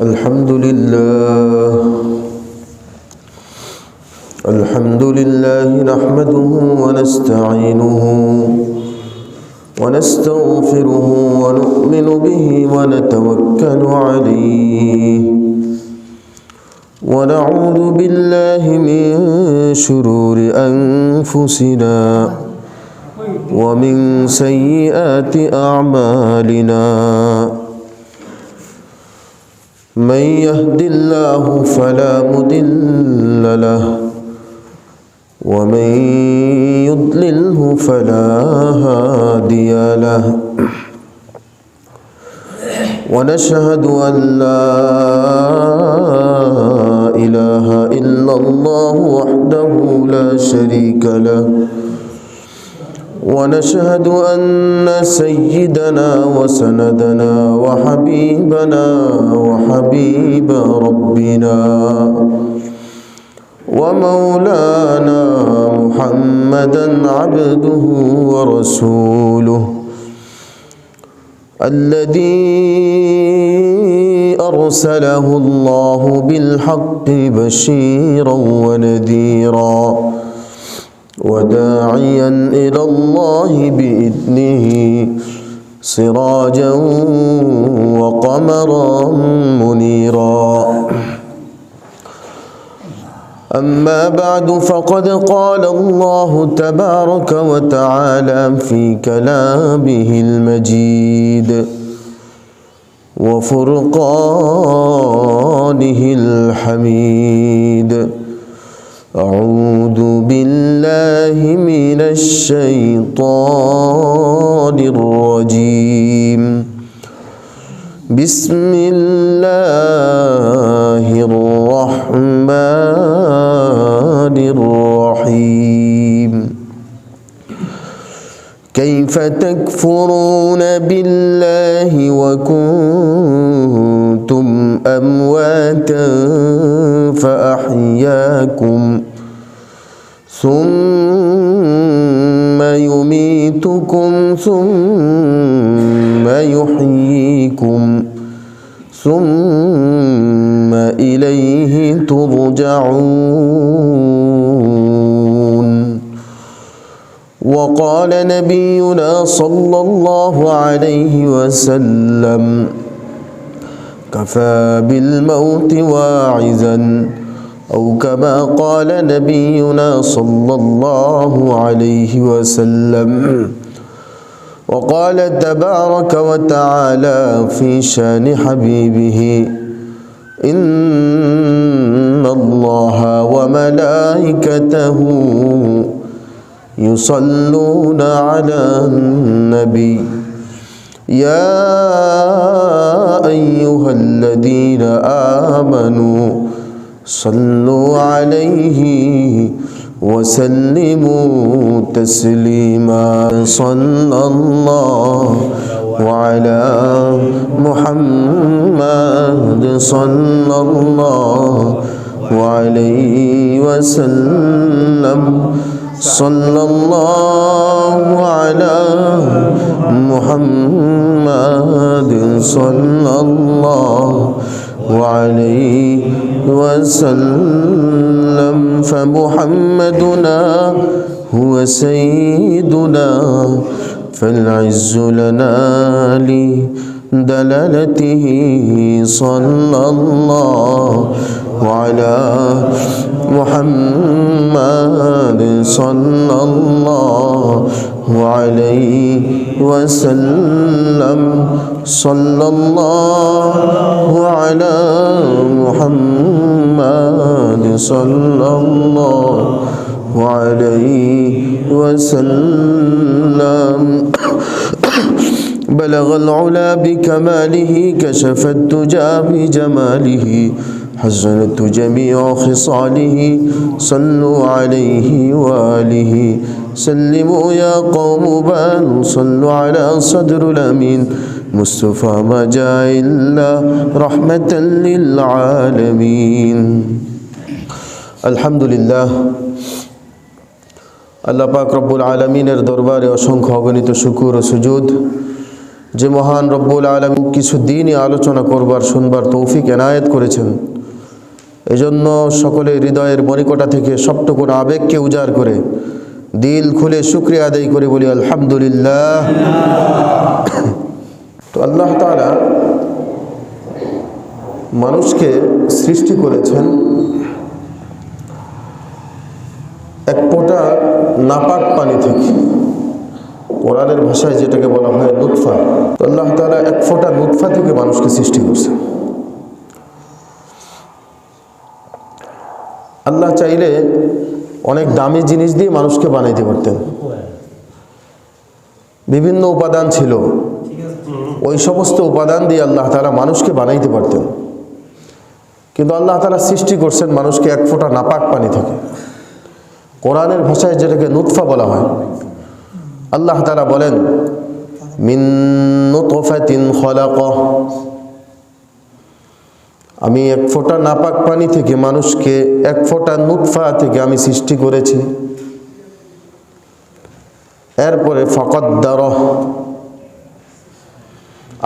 الحمد لله نحمده ونستعينه ونستغفره ونؤمن به ونتوكل عليه ونعوذ بالله من شرور أنفسنا ومن سيئات أعمالنا من يهد الله فلا مضل له ومن يضلله فلا هادي له ونشهد أن لا إله إلا الله وحده لا شريك له ونشهد أن سيدنا وسندنا وحبيبنا وحبيب ربنا ومولانا محمدا عبده ورسوله الذي أرسله الله بالحق بشيرا ونذيرا وداعيا إلى الله بإذنه سراجا وقمرا منيرا أما بعد فقد قال الله تبارك وتعالى في كلامه المجيد وفرقانه الحميد أعوذ بالله من الشيطان الرجيم بسم الله الرحمن الرحيم كيف تكفرون بالله وكنتم أمواتا فأحياكم ثم يميتكم ثم يحييكم ثم إليه ترجعون وقال نبينا صلى الله عليه وسلم كفى بالموت واعظا أو كما قال نبينا صلى الله عليه وسلم وقال تبارك وتعالى في شان حبيبه إن الله وملائكته يصلون على النبي يا أيها الذين آمنوا صلوا عليه وسلموا تسليما صلى الله وعلى محمد صلى الله عليه وسلم صلى الله على محمد صلى الله عليه وسلم فمحمدنا هو سيدنا فالعز لنا لدلالته صلى الله وعلى محمد صلى الله عليه وسلم صلى الله على محمد صلى الله عليه وسلم بلغ العلا بكماله كشف الدجى بجماله حسنت جميع خصاله صلوا عليه وآله سلموا يا قوم بل صلوا على صدر الأمين مصطفى ما جاء إلا رحمة للعالمين الحمد لله আল্লাহ পাক রব্বুল আলামিনের দরবারে অসংখ্য অগণিত শুকর ও সুজুদ যে মহান রব্বুল আলামিন কিছু দিনই আলোচনা করবার শুনবার তৌফিক এনায়েত করেছেন, এজন্য সকলে হৃদয়ের মনিকটা থেকে সবটুকু আবেগকে উজাড় করে দিল খুলে শুকরিয়া আদায় করে বলি আলহামদুলিল্লাহ। তো আল্লাহ তাআলা মানুষকে সৃষ্টি করেছেন এক ফোঁটা নাপাক পানি থেকে, কোরআনের ভাষায় যেটাকে বলা হয় নুতফা। তো আল্লাহ তাআলা এক ফোঁটা নুতফা থেকে মানুষকে সৃষ্টি করছে। আল্লাহ চাইলে অনেক দামি জিনিস দিয়ে মানুষকে বানাইতে পারতেন, বিভিন্ন উপাদান ছিল, ওই সমস্ত উপাদান দিয়ে আল্লাহ তাআলা মানুষকে বানাইতে পারতেন, কিন্তু আল্লাহ তাআলা সৃষ্টি করছেন মানুষকে এক ফোঁটা নাপাক পানি থেকে, কোরআনের ভাষায় যেটাকে নুতফা বলা হয়। আল্লাহ তাআলা বলেন মিন নুতফাতিন খলাকহ, আমি এক ফোঁটা নাপাক পানি থেকে মানুষকে এক ফোঁটা নুতফা থেকে আমি সৃষ্টি করেছি। এরপরে ফাকদ্দারহ,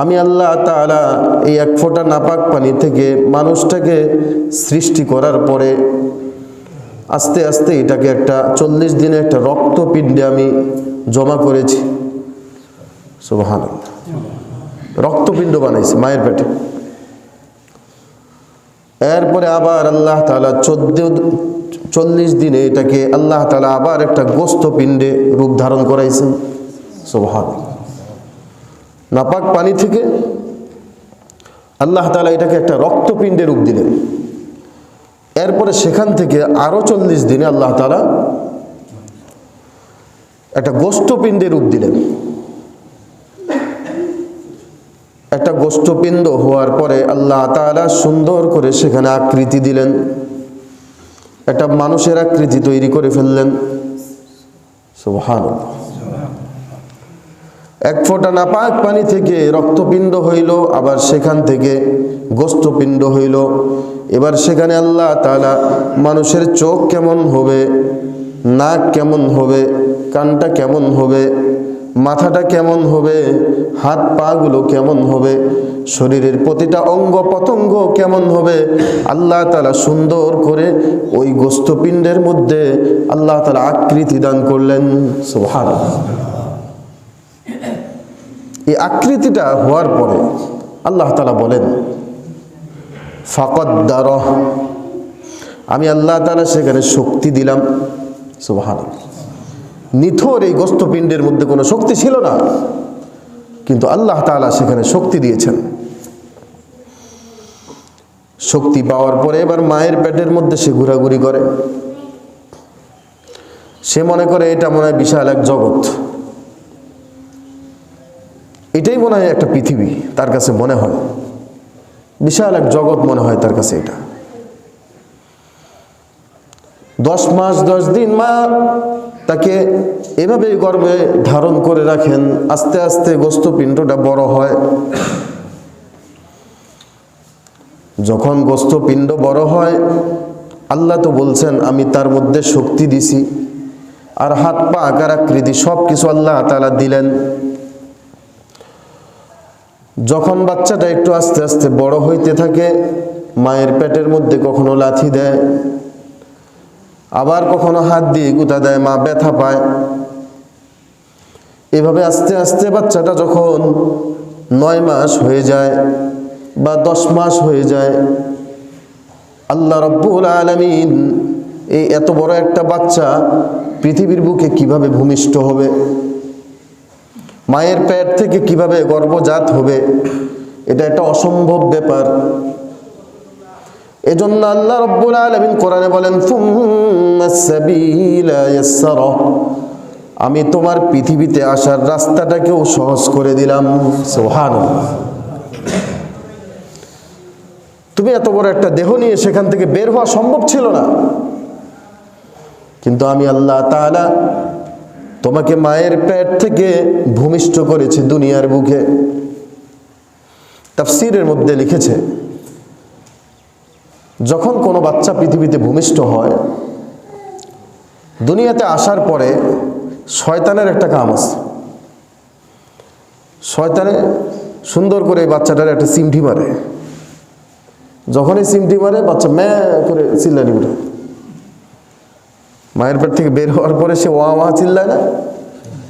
আমি আল্লাহ তাআলা এই এক ফোঁটা নাপাক পানি থেকে মানুষটাকে সৃষ্টি করার পরে আস্তে আস্তে এটাকে একটা 40 দিনে একটা রক্তপিণ্ডে আমি জমা করেছি। সুবহানাল্লাহ, রক্তপিণ্ড বানাইছি মায়ের পেটে। এরপরে আবার আল্লাহ তাআলা 40 দিনে এটাকে আল্লাহ তাআলা আবার একটা গোস্তপিণ্ডে রূপ ধারণ করাইছেন। সুবহানাল্লাহ, নাপাক পানি থেকে আল্লাহ তাআলা এটাকে একটা রক্তপিণ্ডে রূপ দিলেন। এরপরে সেখান থেকে আরো 40 দিনে আল্লাহ তাআলা একটা গোস্তপিণ্ডে রূপ দিলেন। একটা গোস্তপিণ্ড হওয়ার পরে আল্লাহ তাআলা সুন্দর করে সেখানে আকৃতি দিলেন, একটা মানুষের আকৃতি তৈরি করে ফেললেন। সুবহানাল্লাহ, এক ফোঁটা নাপাক পানি থেকে রক্তপিণ্ড হইল, আবার সেখান থেকে গোস্তপিণ্ড হইল। এবার সেখানে আল্লাহ তাআলা মানুষের চোখ কেমন হবে, নাক কেমন হবে, কানটা কেমন হবে, মাথাটা কেমন হবে, হাত পা গুলো কেমন হবে, শরীরের প্রতিটা অঙ্গ প্রত্যঙ্গ কেমন হবে, আল্লাহ তাআলা সুন্দর করে ওই গোস্তপিণ্ডের মধ্যে আল্লাহ তাআলা আকৃতি দান করলেন। সুবহানাল্লাহ, এই আকৃতিটা হওয়ার পরে আল্লাহ তাআলা বলেন ফাকদ্দারহ, আমি আল্লাহ তাআলা সেখানে শক্তি দিলাম। সুবহানাল্লাহ, নিথর এই গোস্তপিণ্ডের মধ্যে কোনো শক্তি ছিল না, কিন্তু আল্লাহ তাআলা সেখানে শক্তি দিয়েছেন। শক্তি পাওয়ার পরে এবার মায়ের পেটের মধ্যে সে ঘোরাঘুরি করে। সে মনে করে এটা মনে হয় বিশাল এক জগৎ, এটাই মনে হয় একটা পৃথিবী, তার কাছে মনে হয় বিশাল এক জগৎ মনে হয় তার কাছে এটা। 10 মাস 10 দিন মা তাকে এভাবেই গর্ভে ধারণ করে রাখেন। আস্তে আস্তে গোস্তপিণ্ডটা বড় হয়। যখন গোস্তপিণ্ড বড় হয়, আল্লাহ তো বলছেন আমি তার মধ্যে শক্তি দিছি, আর হাত পা আকার আকৃতি সব কিছু আল্লাহ তাআলা দিলেন। যখন বাচ্চাটা একটু আস্তে আস্তে বড় হইতে থাকে, মায়ের পেটের মধ্যে কখনো লাথি দেয়, আবার কখনো হাত দিয়ে গুঁতা দেয়, মা ব্যথা পায়। এভাবে আস্তে আস্তে বাচ্চাটা যখন 9 মাস হয়ে যায় বা 10 মাস হয়ে যায়, আল্লাহ রাব্বুল আলামিন এই এত বড় একটা বাচ্চা পৃথিবীর বুকে কিভাবে ভূমিষ্ঠ হবে, মায়ের পেট থেকে কিভাবে গর্ভজাত হবে, এটা একটা অসম্ভব ব্যাপার। এজন্য আল্লাহ রাব্বুল আলামিন কোরআনে বলেন সুম্মাস সাবিলা ইয়াসসারা, আমি তোমার পৃথিবীতে আসার রাস্তাটাকেও সহজ করে দিলাম। সুবহানাল্লাহ, তুমি এত বড় একটা দেহ নিয়ে সেখান থেকে বের হওয়া সম্ভব ছিল না, কিন্তু আমি আল্লাহ তাআলা তোমাকে মায়ের পেট থেকে ভূমিষ্ঠ করেছি দুনিয়ার বুকে। তাফসীরের মধ্যে লিখেছে, যখন কোনো বাচ্চা পৃথিবীতে ভূমিষ্ঠ হয়, দুনিয়াতে আসার পরে শয়তানের একটা কাম আছে। শয়তানে সুন্দর করে বাচ্চাটার একটা চিমটি মারে। যখনই চিমটি মারে বাচ্চা ম্যা করে চিল্লানি উঠে। মায়ের পেট থেকে বের হওয়ার পরে সে ওয়া ওয়া চিল্লায় না,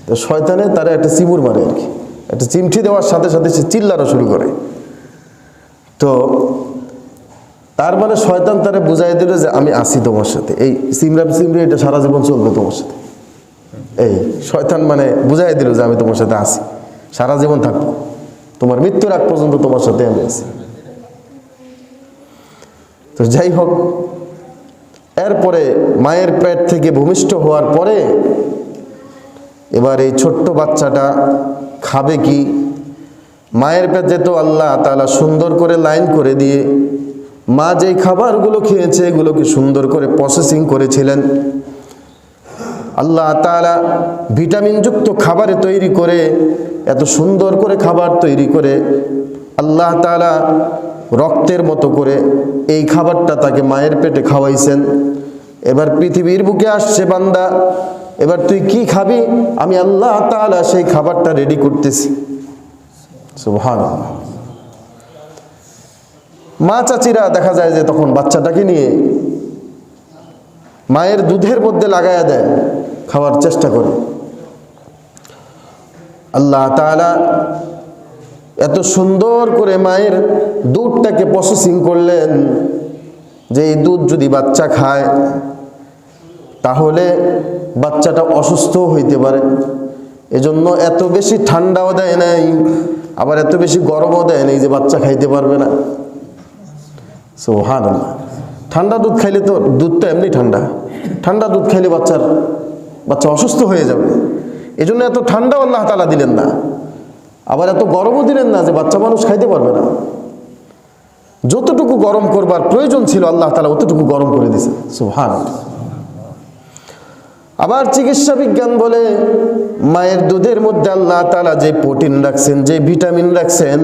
তো শয়তানে তারা একটা চিমুর মারে আর কি। একটা চিমটি দেওয়ার সাথে সাথে সে চিল্লানো শুরু করে। তো তার মানে শয়তান তারা বুঝাই দিল যে আমি আছি তোমার সাথে, এই চিমড়ি এটা সারা জীবন চলবে তোমার সাথে। এই শয়তান মানে বুঝাই দিল যে আমি তোমার সাথে আছি, সারা জীবন থাকবো, তোমার মৃত্যুর আগ পর্যন্ত তোমার সাথে আমি আছি। তো যাই হোক, এরপরে মায়ের পেট থেকে ভূমিষ্ঠ হওয়ার পরে এবার এই ছোট্ট বাচ্চাটা খাবে কি? মায়ের পেটে তো আল্লাহ তাআলা সুন্দর করে লাইন করে দিয়ে মা যেই খাবারগুলো খেয়েছে এগুলোকে সুন্দর করে প্রসেসিং করেছিলেন। আল্লাহ তাআলা ভিটামিনযুক্ত খাবারে তৈরি করে, এত সুন্দর করে খাবার তৈরি করে আল্লাহ তাআলা রক্তের মতো করে এই খাবারটা তাকে মায়ের পেটে খাওয়াইছেন। এবার পৃথিবীর বুকে আসছে বান্দা, এবার তুই কি খাবি? আমি আল্লাহ তাআলা সেই খাবারটা রেডি করতেছি। সুবহানাল্লাহ। মা চাচিরা দেখা যায় যে তখন বাচ্চাটাকে নিয়ে মায়ের দুধের মধ্যে লাগায়া দেয়, খাওয়ার চেষ্টা করে। আল্লাহ তাআলা এত সুন্দর করে মায়ের দুধটাকে প্রসেসিং করলেন যে এই দুধ যদি বাচ্চা খায় তাহলে বাচ্চাটা অসুস্থ হইতে পারে। এজন্য এত বেশি ঠান্ডাও দেয় নাই, আবার এত বেশি গরমও দেয় নাই যে বাচ্চা খাইতে পারবে না। সুবহানাল্লাহ। ঠান্ডা দুধ খাইলে তো, দুধ তো এমনি ঠান্ডা, ঠান্ডা দুধ খাইলে বাচ্চা অসুস্থ হয়ে যাবে। এজন্য এত ঠান্ডাও আল্লাহ তাআলা দিলেন না, আবার এত গরমও দিলেন না যে বাচ্চা মানুষ খাইতে পারবে না। যতটুকু গরম করবার প্রয়োজন ছিল আল্লাহ তাআলা অতটুকু গরম করে দিয়েছেন। সুবহানাল্লাহ। আবার চিকিৎসা বিজ্ঞান বলে মায়ের দুধের মধ্যে আল্লাহ তাআলা যে প্রোটিন রাখছেন, যে ভিটামিন রাখছেন,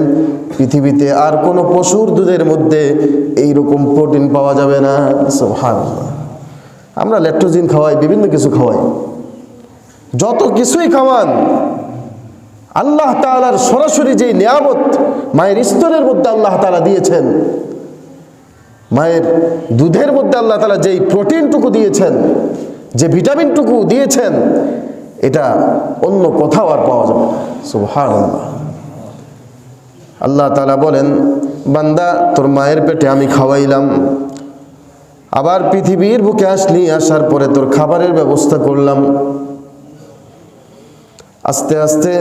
পৃথিবীতে আর কোনো পশুর দুধের মধ্যে এইরকম প্রোটিন পাওয়া যাবে না। সুবহানাল্লাহ। আমরা ল্যাকটোজিন খাওয়াই, বিভিন্ন কিছু খাওয়াই, যত কিছুই খাওয়ান আল্লাহ তাআলার সরাসরি যে নিয়ামত মায়ের স্তনের মধ্যে আল্লাহ তাআলা দিয়েছেন, মায়ের দুধের মধ্যে আল্লাহ তাআলা যেই প্রোটিনটুকু দিয়েছেন, যে ভিটামিনটুকু দিয়েছেন, এটা অন্য কোথাও আর পাওয়া যাবে না। সুবহানাল্লাহ। আল্লাহ তাআলা বলেন, বান্দা তোর মায়ের পেটে আমি খাওয়াইলাম, আবার পৃথিবীর বুকে আসলি, আসার পরে তোর খাবারের ব্যবস্থা করলাম। আস্তে আস্তে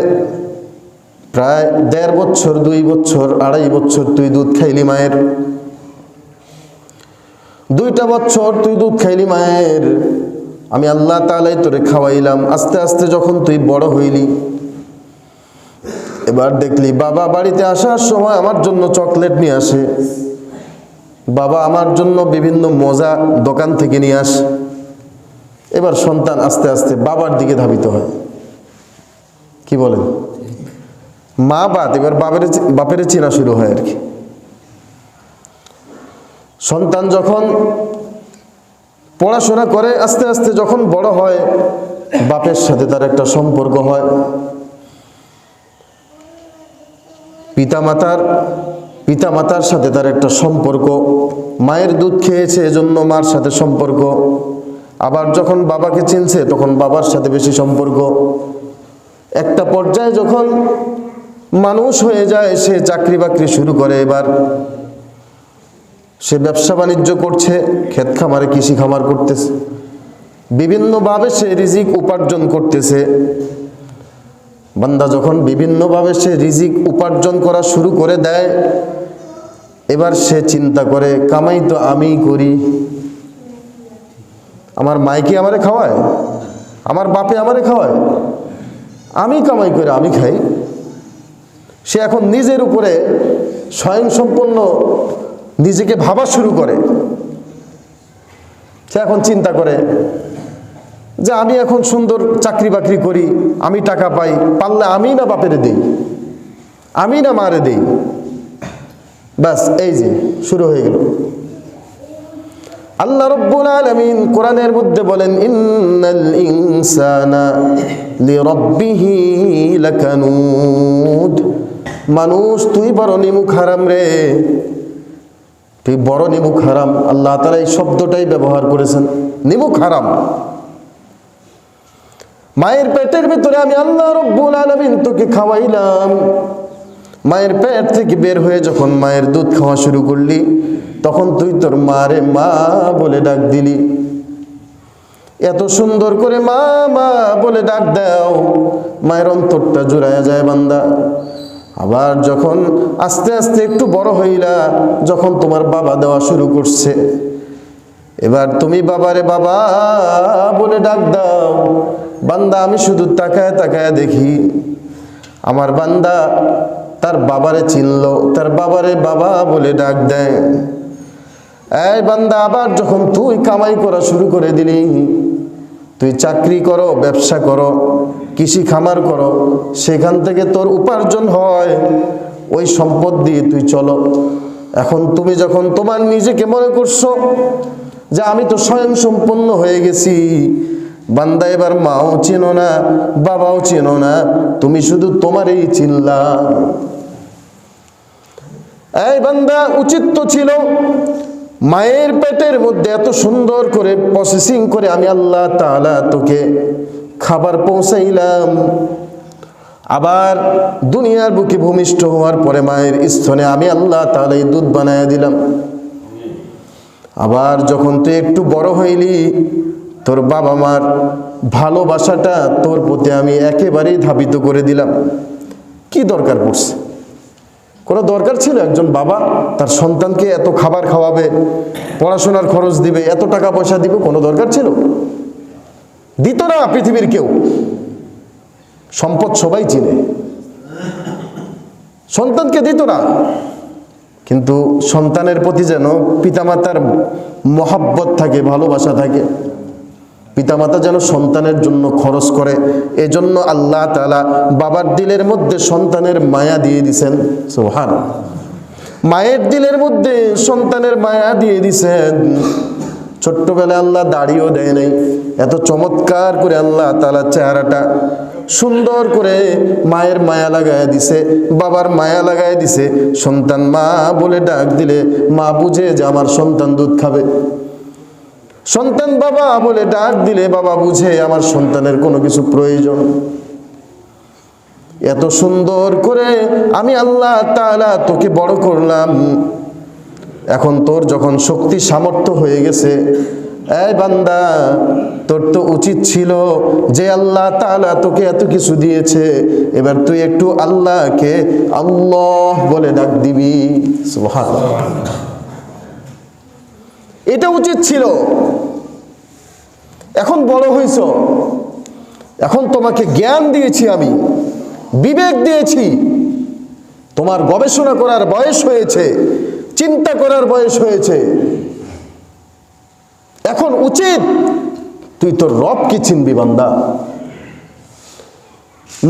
প্রায় 1.5 বছর, 2 বছর, 2.5 বছর তুই দুধ খাইলি মায়ের, 2টা বছর তুই দুধ খাইলি মায়ের, আমি আল্লাহ তাআলাই তোরে খাওয়াইলাম। আস্তে আস্তে যখন তুই বড় হইলি, এবার দেখলি বাবা বাড়িতে আসার সময় আমার জন্য চকলেট নিয়ে আসে, বাবা আমার জন্য বিভিন্ন মজা দোকান থেকে নিয়ে আসে। এবার সন্তান আস্তে আস্তে বাবার দিকে ধাবিত হয়। কি বলেন? মা বাদ এবার বাপের চেনা শুরু হয় আর কি। সন্তান যখন পড়াশোনা করে, আস্তে আস্তে যখন বড় হয়, বাপের সাথে তার একটা সম্পর্ক হয়, পিতামাতার সাথে তার একটা সম্পর্ক, মায়ের দুধ খেয়েছে এজন্য মার সাথে সম্পর্ক, আবার যখন বাবাকে চিনছে তখন বাবার সাথে বেশি সম্পর্ক। একটা পর্যায়ে যখন মানুষ হয়ে যায়, সে চাকরি বাকরি শুরু করে, এবার সে ব্যবসা বাণিজ্য করছে, ক্ষেত খামারে কৃষি খামার করতেছে, বিভিন্নভাবে সে রিজিক উপার্জন করতেছে। বান্দা যখন বিভিন্নভাবে সে রিজিক উপার্জন করা শুরু করে দেয়, এবার সে চিন্তা করে কামাই তো আমিই করি, আমার মাইকে আমারে খাওয়ায়, আমার বাপে আমারে খাওয়ায়, আমি কামাই করে আমি খাই। সে এখন নিজের উপরে স্বয়ংসম্পন্ন নিজেকে ভাবা শুরু করে। সে এখন চিন্তা করে যে আমি এখন সুন্দর চাকরি বাকরি করি, আমি টাকা পাই, পারলে আমি না বাপেরে দেই, আমি না মারে দেই, ব্যাস এই যে শুরু হয়ে গেল। আল্লাহ রাব্বুল আলামিন কোরআনের মধ্যে বলেন, ইন্নাল ইনসানা লিরাব্বিহি লাকানুদ। মানুষ তুই বড় নিমুখ হারাম রে, তুই বড় নিমুখ হারাম। আল্লাহ তাআলা এই শব্দটাই ব্যবহার করেছেন, নিমুখ হারাম। মায়ের পেটের ভিতরে আমি আল্লাহ রাব্বুল আলামিন তোকে খাওয়াইলাম, মায়ের পেট থেকে বের হয়ে যখন মায়ের দুধ খাওয়া শুরু করলি, তখন তুই তোর মারে মা বলে ডাক দিলি। এত সুন্দর করে মা মা বলে ডাক দাও, মায়ের অন্তরটা জুড়ায়া যায় বান্দা। আবার যখন আস্তে আস্তে একটু বড় হইলা, যখন তোমার বাবা দেওয়া শুরু করছে, এবার তুমি বাবারে বাবা বলে ডাক দাও। বান্দা আমি শুধু তাকায় তাকায় দেখি আমার বান্দা তার বাবারে চিনলো, তার বাবারে বাবা বলে ডাক দেয়। এই বান্দা, আবার যখন তুই কামাই করা শুরু করে দিলি, তুই চাকরি করো, ব্যবসা করো, কৃষি খামার করো, সেখান থেকে তোর উপার্জন হয়, ওই সম্পদ দিয়ে তুই চলো। এখন তুমি যখন তোমার নিজেকে মনে করছো যে আমি তো স্বয়ং সম্পন্ন হয়ে গেছি, বান্দা এবার মাও চেনো না, বাবাও চেনো না, তুমি শুধু তোমারই চিনলা। এই বান্দা, উচিত তো ছিল মায়ের পেটের মধ্যে এত সুন্দর করে প্রসেসিং করে আমি আল্লাহ তাআলা তোকে খাবার পৌঁছাইলাম। আবার দুনিয়ার বুকে ভূমিষ্ঠ হওয়ার পরে মায়ের স্তনে আমি আল্লাহ তাআলা এই দুধ বানায়া দিলাম। আবার যখন তুই একটু বড় হইলি, তোর বাবা মার ভালোবাসাটা তোর প্রতি আমি একেবারেই ধাবিত করে দিলাম। কি দরকার পড়ছে? কোনো দরকার ছিল একজন বাবা তার সন্তানকে এত খাবার খাওয়াবে, পড়াশোনার খরচ দিবে, এত টাকা পয়সা দিবে? কোনো দরকার ছিল? দিত না পৃথিবীর কেউ। সম্পদ সবাই চিনে, সন্তানকে দিত না। কিন্তু সন্তানের প্রতি যেন পিতামাতার মহব্বত থাকে, ভালোবাসা থাকে, পিতামাতা যেন সন্তানের জন্য খরচ করে, এজন্য আল্লাহ তাআলা বাবার দিলের মধ্যে সন্তানের মায়া দিয়ে দিছেন। সুবহানাল্লাহ। মায়ের দিলের মধ্যে সন্তানের মায়া দিয়ে দিছেন। ছোট্টবেলায় আল্লাহ দাড়িও দেয় নাই, এত চমৎকার করে আল্লাহ তাআলা চেহারাটা সুন্দর করে মায়ের মায়া লাগায় দিছে, বাবার মায়া লাগায় দিছে। সন্তান মা বলে ডাক দিলে মা বুঝে যে আমার সন্তান দুধ খাবে। সন্তান বাবা বলে ডাক দিলে বাবা বুঝে আমার সন্তানের কোনো কিছু প্রয়োজন। এত সুন্দর করে আমি আল্লাহ তাআলা তোকে বড় করলাম। এখন তোর যখন শক্তি সামর্থ্য হয়ে গেছে, এই বান্দা, তোর তো উচিত ছিল যে আল্লাহ তাআলা তোকে এত কিছু দিয়েছে, এবার তুই একটু আল্লাহকে আল্লাহ বলে ডাক দিবি। সুবহানাল্লাহ। এটা উচিত ছিল। এখন বড় হইছ, এখন তোমাকে জ্ঞান দিয়েছি আমি, বিবেক দিয়েছি, তোমার গবেষণা করার বয়স হয়েছে, চিন্তা করার বয়স হয়েছে। এখন উচিত তুই তোর রবকে চিনবি বান্দা।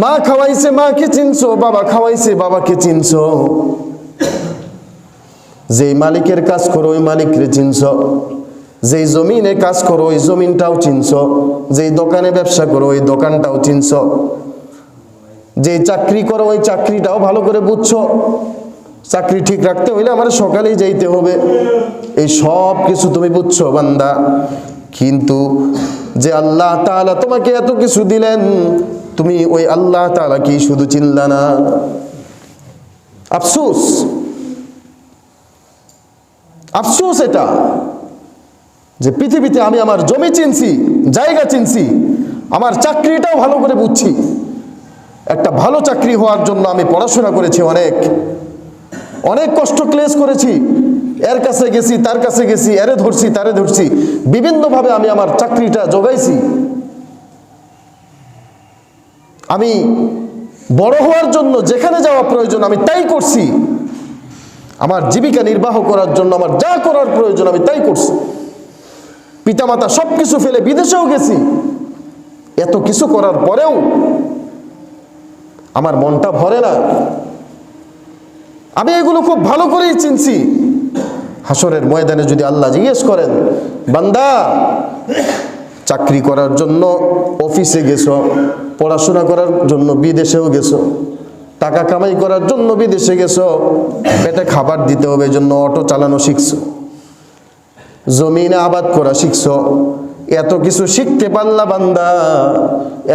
মা খাওয়াইছে মাকে চিনছো, বাবা খাওয়াইছে বাবাকে চিনছো। যেই মালিকের কাজ করো ওই মালিকরে চিনছো, যেই জমিনে কাজ করো ওই জমিনটাও চিনছো, যেই দোকানে ব্যবসা করো ওই দোকানটাও চিনছো, যেই চাকরি করো ওই চাকরিটাও ভালো করে বুঝছো। চাকরি ঠিক রাখতে হইলে আমার সকালেই যাইতে হবে, এই সব কিছু তুমি বুঝছো বান্দা। কিন্তু যে আল্লাহ তাআলা তোমাকে এত কিছু দিলেন, তুমি ওই আল্লাহ তাআলা কি শুধু চিনলা না? আফসোস, আফসোস এটা যে পৃথিবীতে আমি আমার জমি চিনছি, জায়গা চিনছি, আমার চাকরিটাও ভালো করে বুঝছি। একটা ভালো চাকরি হওয়ার জন্য আমি পড়াশোনা করেছি, অনেক অনেক কষ্ট ক্লেশ করেছি, এর কাছে গেছি, তার কাছে গেছি, এরে ধরছি, তারে ধরছি, বিভিন্নভাবে আমি আমার চাকরিটা জোগাইছি। আমি বড় হওয়ার জন্য যেখানে যাওয়া প্রয়োজন আমি তাই করছি। আমার জীবিকা নির্বাহ করার জন্য আমার যা করার প্রয়োজন আমি তাই করছি। পিতামাতা সব কিছু ফেলে বিদেশেও গেছি। এত কিছু করার পরেও আমার মনটা ভরে না। আমি এগুলো খুব ভালো করেই চিনছি। হাসরের ময়দানে যদি আল্লাহ জিজ্ঞেস করেন, বান্দা চাকরি করার জন্য অফিসে গেছো, পড়াশোনা করার জন্য বিদেশেও গেছো, টাকা কামাই করার জন্য বিদেশে গেছো, পেটে খাবার দিতে হবে জন্য অটো চালানো শিখছো, জমিনে আবাদ করা শিখছো, এত কিছু শিখতে পারলা বান্দা,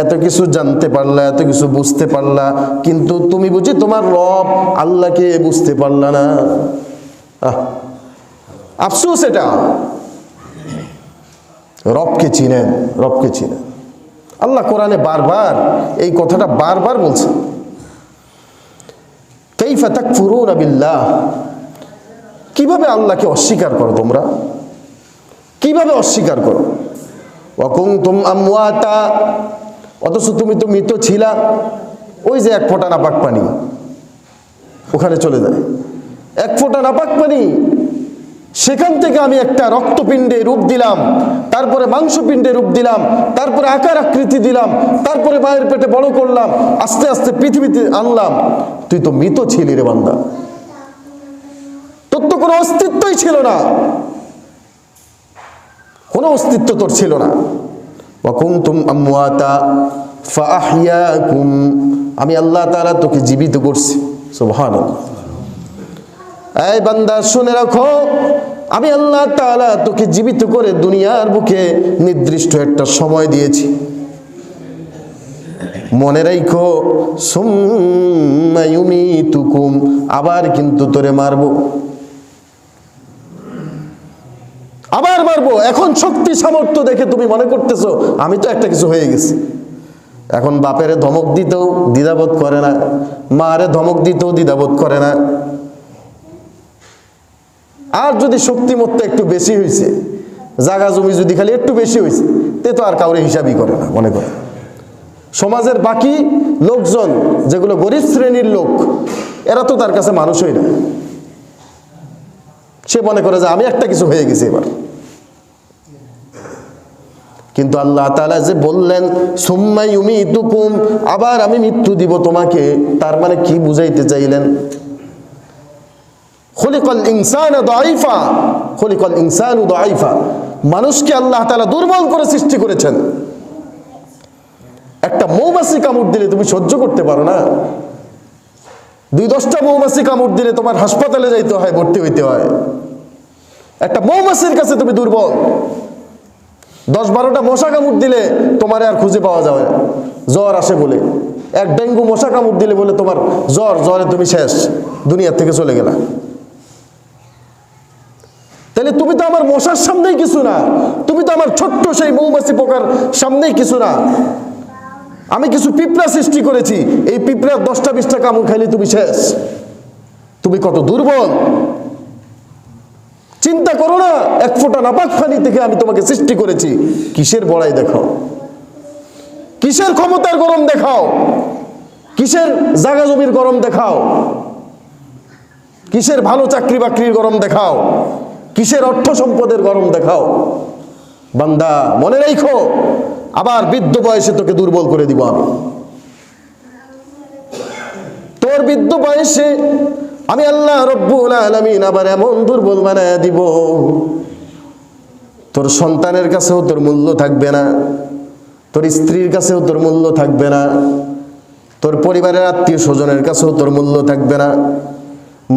এত কিছু জানতে পারলা, এত কিছু বুঝতে পারলা, কিন্তু তুমি বুঝি তোমার রব আল্লাহকে বুঝতে পারলা না। আফসোস এটা। রবকে চিনেন, রবকে চিনেন। আল্লাহ কোরআনে বারবার এই কথাটা বারবার বলছে, কাইফা তাকফুরুনা বিল্লাহ, কিভাবে আল্লাহকে অস্বীকার করো তোমরা, কিভাবে অস্বীকার করো। ওয়া কুনতুম আমওয়াতা, অথচ তুমি তো মৃত ছিলা। ওই যে এক ফোঁটা নাপাক পানি ওখানে চলে যায়, এক ফোঁটা নাপাক পানি, সেখান থেকে আমি একটা রক্তপিণ্ডে রূপ দিলাম, তারপরে মাংসপিণ্ডে রূপ দিলাম, তারপরে আকার আকৃতি দিলাম, তারপরে মায়ের পেটে বড় করলাম, আস্তে আস্তে পৃথিবীতে আনলাম। তুই তো মৃত ছিলি রে বান্দা, তোর তো কোনো অস্তিত্বই ছিল না, কোনো অস্তিত্ব তোর ছিল না। ওয়া কুনতুম আমওয়াতা ফাআহইয়াকুম, আমি আল্লাহ তাআলা তোকে জীবিত করছি। সুবহানাল্লাহ। এই বান্দা শুনে রাখো, আমি আল্লাহ তাআলা তোকে জীবিত করে দুনিয়ার বুকে নির্দিষ্ট একটা সময় দিয়েছি। মনে রাখো, সুম্মা ইউমিতুকুম, আবার কিন্তু তোরে মারবো, আবার মারবো। এখন শক্তি সামর্থ্য দেখে তুমি মনে করতেছো আমি তো একটা কিছু হয়ে গেছি। এখন বাপেরে ধমক দিতেও দ্বিধাবোধ করে না, মারে ধমক দিতেও দ্বিধাবোধ করে না। আর যদি শক্তিমত্তা একটু বেশি হয়েছে, জাগা জমি যদি খালি একটু বেশি হয়েছে, তে তো আর কাউরে হিসাবই করে না, মনে করে। সমাজের বাকি লোকজন যেগুলো গরিব শ্রেণীর লোক, এরা তো তার কাছে মানুষই না। সে মনে করে যে আমি একটা কিছু হয়ে গেছি এবার। কিন্তু আল্লাহ তাআলা যে বললেন সুম্মা ইউমিতুকুম, আবার আমি মৃত্যু দিব তোমাকে, তার মানে কি বুঝাইতে চাইলেন? খুলিকাল ইনসানু দাঈফা, খুলিকাল ইনসানু দাঈফা, মানুষকে আল্লাহ তাআলা দুর্বল করে সৃষ্টি করেছেন। একটা মৌমাছি কামড় দিলে তুমি সহ্য করতে পারো না, 2-10টা মৌমাছি কামড় দিলে তোমার হাসপাতালে যাইতে হয়, ভর্তি হইতে হয়। একটা মৌমাছির কাছে তুমি দুর্বল। 10-12টা মশা কামড় দিলে তোমার আর খুঁজে পাওয়া যাবে, জ্বর আসে বলে। এক ডেঙ্গু মশা কামড় দিলে বলে তোমার জ্বর, জ্বরে তুমি শেষ, দুনিয়া থেকে চলে গেলা। তাহলে তুমি তো আমার মশার সামনেই কিছু না, তুমি তো আমার ছোট্ট সেই মৌমাছি পোকার সামনেই কিছু না। আমি কিছু পিঁপড়া সৃষ্টি করেছি, এই পিঁপড়ার 10টা-20টা কামড় খাইলে তুমি শেষ। তুমি কত দুর্বল চিন্তা করো না। এক ফোঁটা নাপাক পানি থেকে আমি তোমাকে সৃষ্টি করেছি। কিসের বড়াই দেখাও, কিসের ক্ষমতার গরম দেখাও, কিসের জাগা জমির গরম দেখাও, কিসের ভালো চাকরি বাকরির গরম দেখাও, কিসের অর্থ সম্পদের গরম দেখাও। বান্দা মনে রাখো, আবার বৃদ্ধ বয়সে তোকে দুর্বল করে দিব আমি। তোর বৃদ্ধ বয়সে আমি আল্লাহ রব্বুল আলামিন আবার এমন দুর্বল বানায় দিব, তোর সন্তানের কাছেও তোর মূল্য থাকবে না, তোর স্ত্রীর কাছেও তোর মূল্য থাকবে না, তোর পরিবারের আত্মীয় স্বজনের কাছেও তোর মূল্য থাকবে না।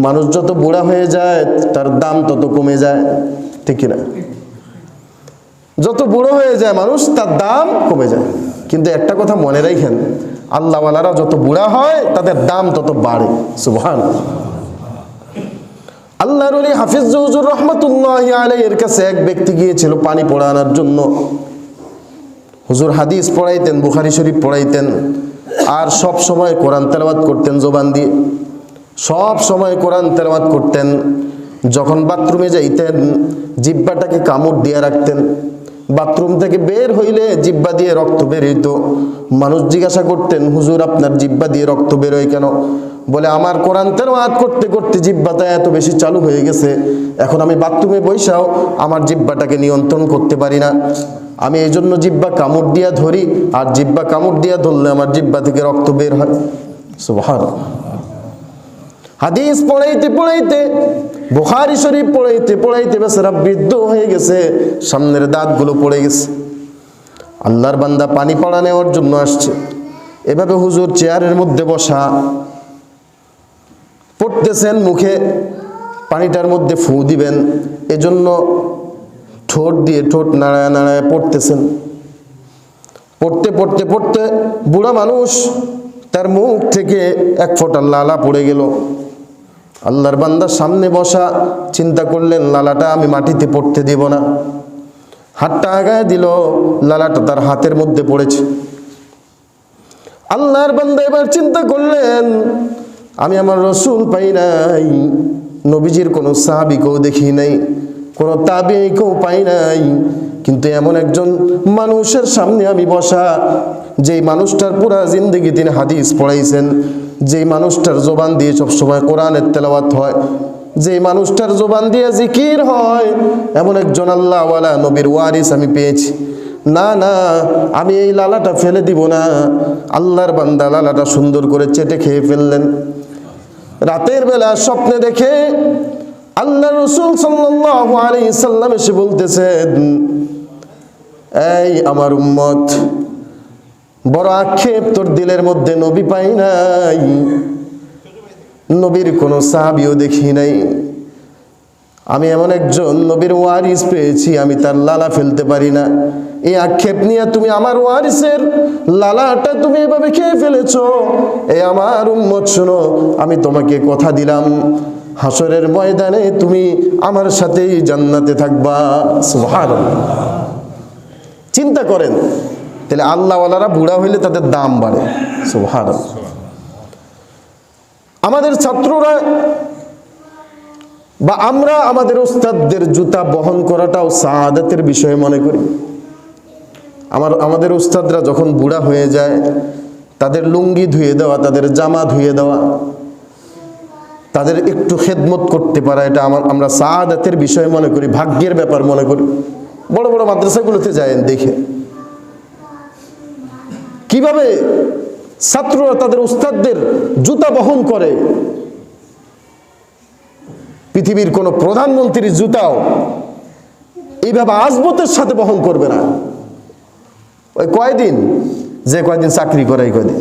মানুষ যত বুড়া হয়ে যায় তার দাম তত কমে যায়, ঠিক কিনা? যত বুড়ো হয়ে যায় মানুষ, তার দাম কমে যায়। কিন্তু একটা কথা মনে রাখেন, আল্লাহওয়ালারা যত বুড়া হয় তাদের দাম তত বাড়ে। সুবহানাল্লাহ। আল্লাহর ওলি হাফিজ হুজুর রহমাতুল্লাহি আলাইহির কাছে এক ব্যক্তি গিয়েছিল পানি পড়ানোর জন্য। হুজুর হাদিস পড়াইতেন, বুখারী শরীফ পড়াইতেন, আর সব সময় কোরআন তেলাওয়াত করতেন জবান দিয়ে, সব সময় কোরআন তেলাওয়াত করতেন। যখন বাথরুমে যাইতেন জিহ্বাটাকে কামড় দিয়ে রাখতেন, বাথরুম থেকে বের হইলে জিহ্বা দিয়ে রক্ত বের হইতো। মানুষ জিজ্ঞাসা করতেন, হুজুর আপনার জিহ্বা দিয়ে রক্ত বের হয় কেন? বলে আমার কোরআন তেলাওয়াত করতে করতে জিহ্বাটা এত বেশি চালু হয়ে গেছে, এখন আমি বাথরুমে বইসাও আমার জিহ্বাটাকে নিয়ন্ত্রণ করতে পারি না। আমি এই জন্য জিহ্বা কামড় দিয়া ধরি, আর জিহ্বা কামড় দিয়া ধরলে আমার জিহ্বা থেকে রক্ত বের হয়। সুবহানাল্লাহ। হাদিস পড়াইতে পড়াইতে বুখারী শরীফ পড়াইতে পড়াইতে বেচারা বৃদ্ধ হয়ে গেছে, সামনের দাঁতগুলো পড়ে গেছে। আল্লাহর বান্দা পানি পড়া নেওয়ার জন্য আসছে, এভাবে হুজুর চেয়ারের মধ্যে বসা, পড়তেছেন, মুখে পানিটার মধ্যে ফু দিবেন, এজন্য ঠোঁট দিয়ে ঠোঁট নাড়ায় নাড়ায় পড়তেছেন। পড়তে পড়তে পড়তে বুড়া মানুষ, তার মুখ থেকে এক ফোঁটা লালা পড়ে গেল। আল্লাহর বান্দার সামনে বসা, চিন্তা করলেন লালাটা আমি মাটিতে পড়তে দেব না। হাতটা আগায় দিল, লালাটা তার হাতের মধ্যে পড়েছে। আল্লাহর বান্দা এবার চিন্তা করলেন আমি আমার রসুল পাই নাই, নবীজির কোনো সাহাবীকেও দেখি নাই, কোনো তাবেঈকেও পাই নাই, কিন্তু এমন একজন মানুষের সামনে আমি বসা, যেই মানুষটার পুরা জিন্দগি তিনি হাদিস পড়াইছেন, যেই মানুষটার জবান দিয়ে সবসময় কোরআনের তেলাওয়াত হয়, যেই মানুষটার জবান দিয়ে জিকির হয়, এমন একজন আল্লাহওয়ালা নবীর ওয়ারিস আমি পেয়েছি। না না, আমি এই লালাটা ফেলে দিব না। আল্লাহর বান্দা লালাটা সুন্দর করে চেটে খেয়ে ফেললেন। রাতের বেলা স্বপ্নে দেখে আল্লাহ রাসূল সাল্লাল্লাহু আলাইহি সাল্লাম এসে বলতেছেন, এই আমার উম্মত, বড় আক্ষেপ তোর দিলের মধ্যে, নবী পাই নাই, নবীর কোনো সাহাবীও দেখি নাই, আমি এমন একজন নবীর ওয়ারিস পেয়েছি, আমি তার লালা ফেলতে পারি না। এই আক্ষেপ নিয়ে তুমি আমার ওয়ারিসের লালাটা তুমি এভাবে খেয়ে ফেলেছো। এই আমার উম্মত শোনো, আমি তোমাকে কথা দিলাম, হাসরের ময়দানে তুমি আমার সাথেই জান্নাতে থাকবা। সুবহানাল্লাহ। চিন্তা করেন, তাহলে আল্লাহওয়ালারা বুড়া হইলে তাদের দাম বাড়ে। সুবহানাল্লাহ। আমাদের ছাত্ররা বা আমরা আমাদের উস্তাদদের জুতা বহন করাটাও সাআদাতের বিষয় মনে করি। আমাদের উস্তাদরা যখন বুড়া হয়ে যায়, তাদের লুঙ্গি ধুয়ে দেওয়া, তাদের জামা ধুয়ে দেওয়া, তাদের একটু খেদমত করতে পারা, এটা আমরা সাআদাতের বিষয় মনে করি, ভাগ্যের ব্যাপার মনে করি। বড় বড় মাদ্রাসাগুলোতে যায়, দেখে কিভাবে ছাত্ররা তাদের উস্তাদদের জুতা বহন করে। পৃথিবীর কোন প্রধানমন্ত্রীর জুতাও এইভাবে আজমতের সাথে বহন করবে না। ওই কয়দিন, যে কয়দিন চাকরি করে এই কয়দিন,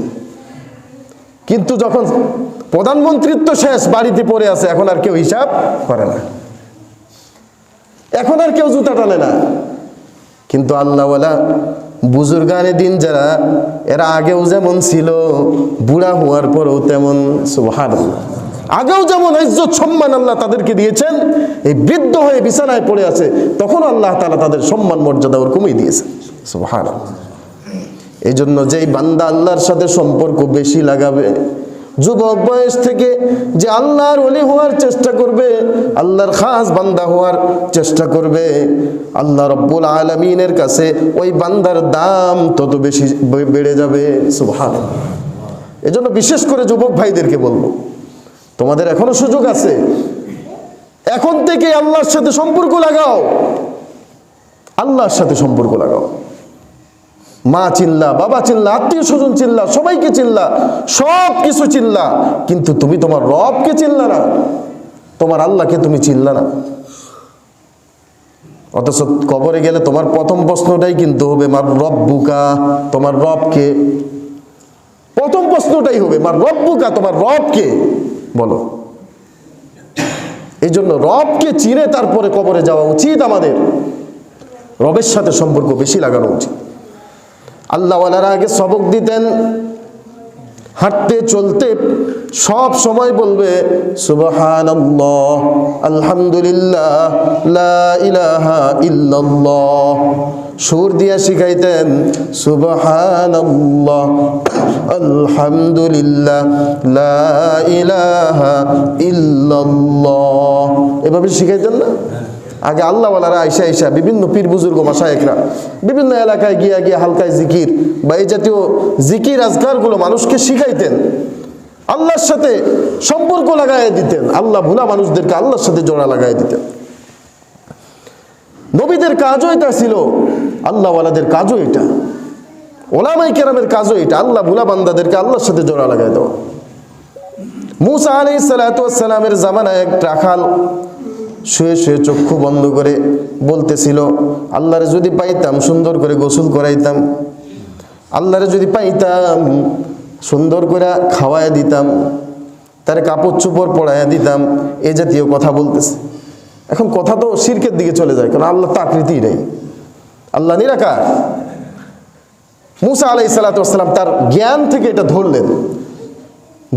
কিন্তু যখন প্রধানমন্ত্রিত্ব শেষ, বাড়িতে পড়ে আছে, এখন আর কেউ হিসাব করে না, এখন আর কেউ জুতা টানে না। কিন্তু আল্লাহওয়ালা বুজুর্গানে দিন যারা, এরা আগেও যেমন ছিল, বুড়া হওয়ার পরেও তেমন। সুবহানাল্লাহ। আগেও যেমন ইজ্জত সম্মান আল্লাহ তাদেরকে দিয়েছেন, এই বৃদ্ধ হয়ে বিছানায় পড়ে আছে, তখন আল্লাহ তাআলা তাদের সম্মান মর্যাদা ওর কমিয়ে দিয়েছে। সুবহানাল্লাহ। এই জন্য যেই বান্দা আল্লাহর সাথে সম্পর্ক বেশি লাগাবে, যুবক বয়স থেকে যে আল্লাহর ওলি হওয়ার চেষ্টা করবে, আল্লাহর খাস বান্দা হওয়ার চেষ্টা করবে, আল্লাহ রব্বুল আলামিনের কাছে ওই বান্দার দাম তত বেশি বেড়ে যাবে। সুবহানাল্লাহ। এজন্য বিশেষ করে যুবক ভাইদেরকে বলবো, তোমাদের এখনো সুযোগ আছে, এখন থেকে আল্লাহর সাথে সম্পর্ক লাগাও, আল্লাহর সাথে সম্পর্ক লাগাও। মা চিল্লা, বাবা চিল্লা, আত্মীয় স্বজন চিল্লা, সবাইকে চিল্লা, সব কিছু চিল্লা, কিন্তু তুমি তোমার রবকে চিল্লা না, তোমার আল্লাহকে তুমি চিল্লা না। অথচ কবরে গেলে তোমার প্রথম প্রশ্নটাই কিন্তু হবে মার রব্বুকা, তোমার রবকে। প্রথম প্রশ্নটাই হবে মার রব্বুকা, তোমার রবকে বলো। এই জন্য রবকে চিনে তারপরে কবরে যাওয়া উচিত। আমাদের রবের সাথে সম্পর্ক বেশি লাগানো উচিত। আল্লাহওয়ালারা আগে সবক দিতেন, হাঁটতে চলতে সব সময় বলবে সুবহানাল্লাহ, আলহামদুলিল্লাহ, লা ইলাহা ইল্লাল্লাহ। সুর দিয়া শিখাইতেন সুবহানাল্লাহ, আলহামদুলিল্লাহ, লা ইলাহা ইল্লাল্লাহ, এভাবে শিখাইতেন না? আগে আল্লাহওয়ালারা আইসা বিভিন্ন পীর বুজুর্গ মাশায়েখরা বিভিন্ন এলাকায় গিয়া গিয়া হালকায় জিকির বা এই জাতীয় জিকির আজকারগুলো মানুষকে শিখাইতেন, আল্লাহর সাথে সম্পর্ক লাগাই দিতেন, আল্লাহ ভোলা মানুষদেরকে আল্লাহর সাথে জোড়া লাগাই দিতেন। নবীদের কাজও এটা ছিল, আল্লাহওয়ালাদের কাজও এটা, ওলামায়ে কেরামের কাজও এটা, আল্লাহ ভোলা বান্দাদেরকে আল্লাহর সাথে জোড়া লাগাই দেওয়া। মুসা আলাইহিস সালাতু ওয়াস সালামের জামানায় এক রাখাল শুয়ে শুয়ে চক্ষু বন্ধ করে বলতেছিল, আল্লাহরে যদি পাইতাম সুন্দর করে গোসল করাইতাম, আল্লাহরে যদি পাইতাম সুন্দর করে খাওয়ায় দিতাম, তার কাপড় চোপড় পরাইয়া দিতাম, এ জাতীয় কথা বলতেছে। এখন কথা তো শিরকের দিকে চলে যায়, কারণ আল্লাহ তো আকৃতিই নেই, আল্লাহ নিরাকার। মুসা আলাইহিস সালাতু ওয়াস সালাম তার জ্ঞান থেকে এটা ধরলেন,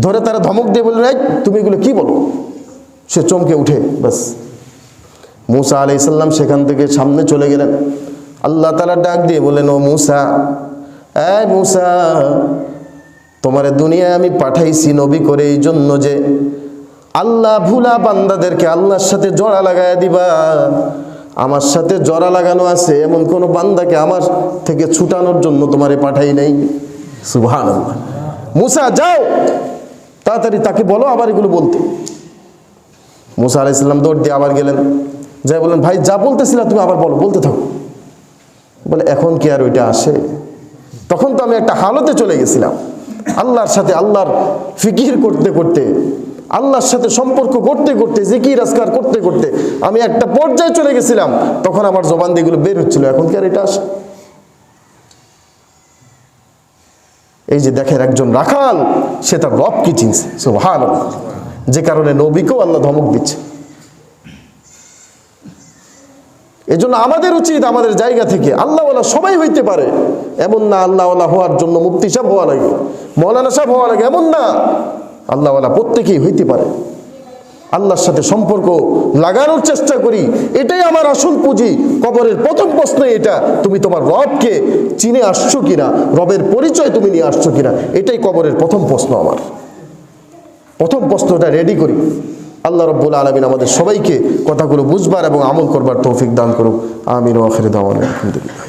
ধরে তারা ধমক দিয়ে বললেন, এই তুমি এগুলো কি বলো? সে চমকে উঠে, বাস মুসা আলাইহিস সালাম সেখান থেকে সামনে চলে গেলেন। আল্লাহ তাআলা ডাক দিয়ে বললেন, ও মুসা, এই মুসা, তোমারে দুনিয়ায় আমি পাঠাইছি নবী করে এই জন্য যে আল্লাহ ভুলা বান্দাদেরকে আল্লাহর সাথে জোড়া লাগায়া দিবা। আমার সাথে জোড়া লাগানো আছে এমন কোন বান্দাকে আমার থেকে ছুটানোর জন্য তোমারে পাঠাই নাই। সুবহানাল্লাহ। মুসা যাও, তাড়াতাড়ি তাকে বলো আবার এগুলো বলতে। মুসা আলাইহিস সালাম দৌড় দিয়ে আবার গেলেন, যাই বললেন, ভাই যা বলতেছিলা তুমি আবার বলো, বলতে থাকো। বলে, এখন কি আর ওইটা আসে? তখন তো আমি একটা হালতে চলে গেছিলাম, আল্লাহর সাথে আল্লাহর ফিকির করতে করতে, আল্লাহর সাথে সম্পর্ক করতে করতে, জিকির আজকার করতে করতে আমি একটা পর্যায়ে চলে গেছিলাম, তখন আমার জবান দিয়ে এগুলো বের হচ্ছিল। এখন কি আর এটা আসে? এই যে দেখেন, একজন রাখাল সে তার রবকে চিনছে, সুবহানাল্লাহ, যে কারণে নবীকেও আল্লাহ ধমক দিচ্ছে। এজন্য আমাদের উচিত আমাদের জায়গা থেকে আল্লাহওয়ালা সবাই হইতে পারে এমন না, আল্লাহওয়ালা হওয়ার জন্য মুফতি সাহেব হওয়া লাগে, মৌলানা সাহেব হওয়া লাগে এমন না, আল্লাহওয়ালা প্রত্যেকেই হইতে পারে। আল্লাহর সাথে সম্পর্ক লাগানোর চেষ্টা করি, এটাই আমার আসল পুঁজি। কবরের প্রথম প্রশ্ন এটা, তুমি তোমার রবকে চিনে আসছো কিনা, রবের পরিচয় তুমি নিয়ে আসছো কিনা, এটাই কবরের প্রথম প্রশ্ন। আমার প্রথম প্রশ্নটা রেডি করি। আল্লাহ রাব্বুল আলামিন আমাদের সবাইকে কথাগুলো বুঝবার এবং আমল করবার তৌফিক দান করুক। আমিন ওয়া আখিরু দাওয়ানা আলহামদুলিল্লাহ।